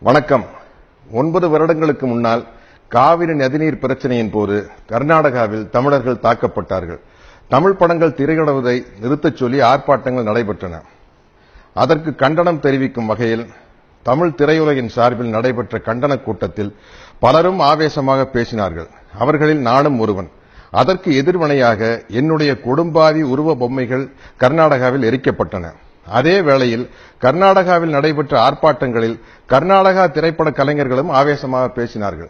வணக்கம். 9 வருடங்களுக்கு முன்னால் காவிரி நதிநீர் பிரச்சனையின் போது கர்நாடகாவில் தமிழர்கள் தாக்கப்பட்டார்கள். தமிழ் படங்கள் திரையிடுவதை நிறுத்தச் சொல்லி ஆர்ப்பாட்டங்கள் நடைபெற்றன. அதற்கு கண்டனம் தெரிவிக்கும் வகையில் தமிழ் திரையுலகின் சார்பில் நடைபெற்ற கண்டன கூட்டத்தில் பலரும் ஆவேசமாக பேசினார்கள். அவர்களில் நானும் ஒருவன். அதற்கு எதிர்வினையாக என்னுடைய கொடும்பாவி உருவ பொம்மைகள் கர்நாடகாவில் எரிக்கப்பட்டன. அதே வேளையில் கர்நாடகாவில் நடைபெற்ற ஆர்ப்பாட்டங்களில் கர்நாடகா திரைப்பட கலைஞர்களும் ஆவேசமாக பேசினார்கள்.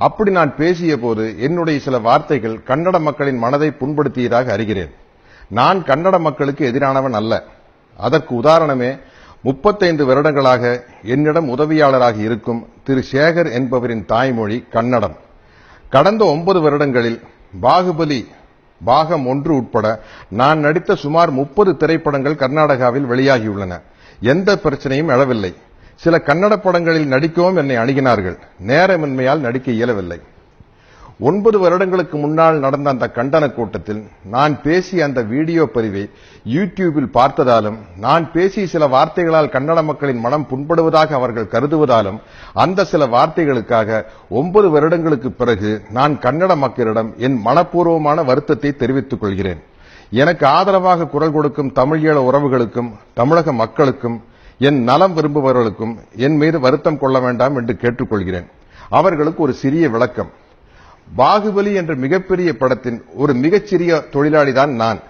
அப்படி நான் பேசிய போது என்னுடைய சில வார்த்தைகள் கன்னட மக்களின் மனதை புண்படுத்தியதாக அறிகிறேன். நான் கன்னட மக்களுக்கு எதிரானவன் அல்ல. அதற்கு உதாரணமே 35 வருடங்களாக என்னிடம் உதவியாளராக இருக்கும் திரு சேகர் என்பவரின் தாய்மொழி கன்னடம். கடந்த 9 வருடங்களில் பாகுபலி பாகம் 1 உட்பட நான் நடித்த சுமார் 30 திரைப்படங்கள் கர்நாடகாவில் வெளியாகியுள்ளன. எந்த பிரச்சனையும் எழவில்லை. சில கன்னட படங்களில் நடிக்கவும் என்னை அணுகினார்கள். நேரமின்மையால் நடிக்க இயலவில்லை. 9 வருடங்களுக்கு முன்னால் நடந்த அந்த கண்டன கூட்டத்தில் நான் பேசிய அந்த வீடியோ பதிவை யூடியூபில் பார்த்ததாலும் நான் பேசிய சில வார்த்தைகளால் கன்னட மக்களின் மனம் புண்படுவதாக அவர்கள் கருதுவதாலும் அந்த சில வார்த்தைகளுக்காக 9 வருடங்களுக்கு பிறகு நான் கன்னட மக்களிடம் என் மனப்பூர்வமான வருத்தத்தை தெரிவித்துக் கொள்கிறேன். எனக்கு ஆதரவாக குரல் கொடுக்கும் தமிழீழ உறவுகளுக்கும் தமிழக மக்களுக்கும் என் நலம் விரும்புபவர்களுக்கும் என் மீது வருத்தம் கொள்ள வேண்டாம் என்று கேட்டுக்கொள்கிறேன். அவர்களுக்கு ஒரு சிறிய விளக்கம். பாகுபலி என்ற மிகப்பெரிய படத்தின் ஒரு மிகச்சிறிய தொழிலாளிதான் நான்.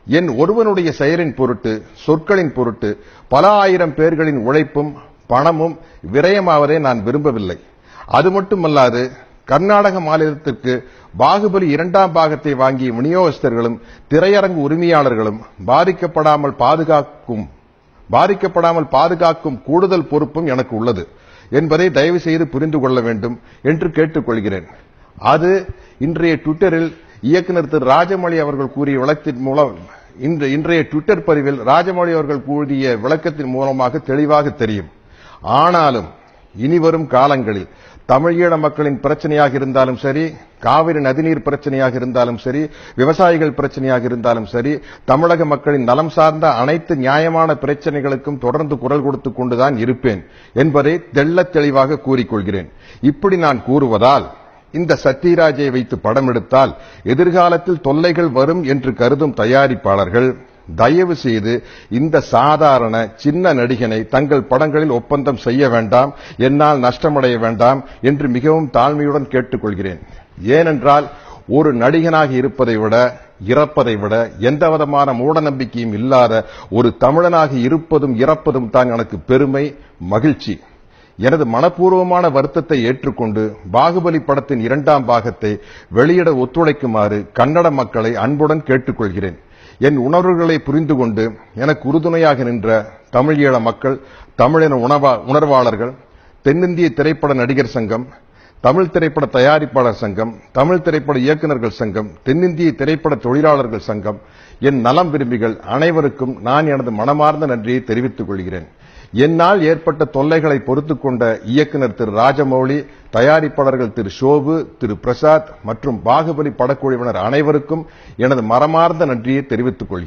என் ஒருவனுடைய செயலின் பொருட்டு சொற்களின் பொருட்டு பல ஆயிரம் பேர்களின் உழைப்பும் பணமும் விரயமாவதை நான் விரும்பவில்லை. அது மட்டுமல்லாது கர்நாடக மாநிலத்திற்கு பாகுபலி 2ஆம் பாகத்தை வாங்கிய விநியோகஸ்தர்களும் திரையரங்கு உரிமையாளர்களும் பாதிக்கப்படாமல் பாதுகாக்கும் கூடுதல் பொறுப்பும் எனக்கு உள்ளது என்பதை தயவு செய்து புரிந்து கொள்ள வேண்டும் என்று கேட்டுக்கொள்கிறேன். அது இன்றைய ட்விட்டரில் இயக்குநர் திரு ராஜமௌழி அவர்கள் கூறிய விளக்கத்தின் மூலம் இன்றைய ட்விட்டர் பதிவில் ராஜமௌழி அவர்கள் கூறிய விளக்கத்தின் மூலமாக தெளிவாக தெரியும். ஆனாலும் இனிவரும் காலங்களில் தமிழீழ மக்களின் பிரச்சனையாக இருந்தாலும் சரி, காவிரி நதிநீர் பிரச்சனையாக இருந்தாலும் சரி, விவசாயிகள் பிரச்சனையாக இருந்தாலும் சரி, தமிழக மக்களின் நலம் சார்ந்த அனைத்து நியாயமான பிரச்சனைகளுக்கும் தொடர்ந்து குரல் கொடுத்துக் கொண்டுதான் இருப்பேன் என்பதை தெள்ளத் தெளிவாக கூறிக்கொள்கிறேன். இப்படி நான் கூறுவதால் இந்த சத்யராஜை வைத்து படம் எடுத்தால் எதிர்காலத்தில் தொல்லைகள் வரும் என்று கருதும் தயாரிப்பாளர்கள் தயவு செய்து இந்த சாதாரண சின்ன நடிகனை தங்கள் படங்களில் ஒப்பந்தம் செய்ய வேண்டாம், என்னால் நஷ்டமடைய வேண்டாம் என்று மிகவும் தாழ்மையுடன் கேட்டுக்கொள்கிறேன். ஏனென்றால் ஒரு நடிகனாக இருப்பதை விட இறப்பதை விட எந்தவிதமான மூட நம்பிக்கையும் இல்லாத ஒரு தமிழனாக இருப்பதும் இறப்பதும் தான் எனக்கு பெருமை, மகிழ்ச்சி. எனது மனப்பூர்வமான வருத்தத்தை ஏற்றுக்கொண்டு பாகுபலி படத்தின் 2ஆம் பாகத்தை வெளியிட ஒத்துழைக்குமாறு கன்னட மக்களை அன்புடன் கேட்டுக்கொள்கிறேன். என் உணர்வுகளை புரிந்து கொண்டு எனக்கு உறுதுணையாக நின்ற தமிழீழ மக்கள், தமிழின உணர்வாளர்கள், தென்னிந்திய திரைப்பட நடிகர் சங்கம், தமிழ் திரைப்பட தயாரிப்பாளர் சங்கம், தமிழ் திரைப்பட இயக்குநர்கள் சங்கம், தென்னிந்திய திரைப்பட தொழிலாளர்கள் சங்கம், என் நலம் விரும்பிகள் அனைவருக்கும் நான் எனது மனமார்ந்த நன்றியை தெரிவித்துக் கொள்கிறேன். என்னால் ஏற்பட்ட தொல்லைகளை பொறுத்துக் கொண்ட இயக்குநர் திரு ராஜமௌழி, தயாரிப்பாளர்கள் திரு ஷோபு, திரு பிரசாத் மற்றும் பாகுபலி படக்குழுவினர் அனைவருக்கும் எனது மனமார்ந்த நன்றியை தெரிவித்துக் கொள்கிறேன்.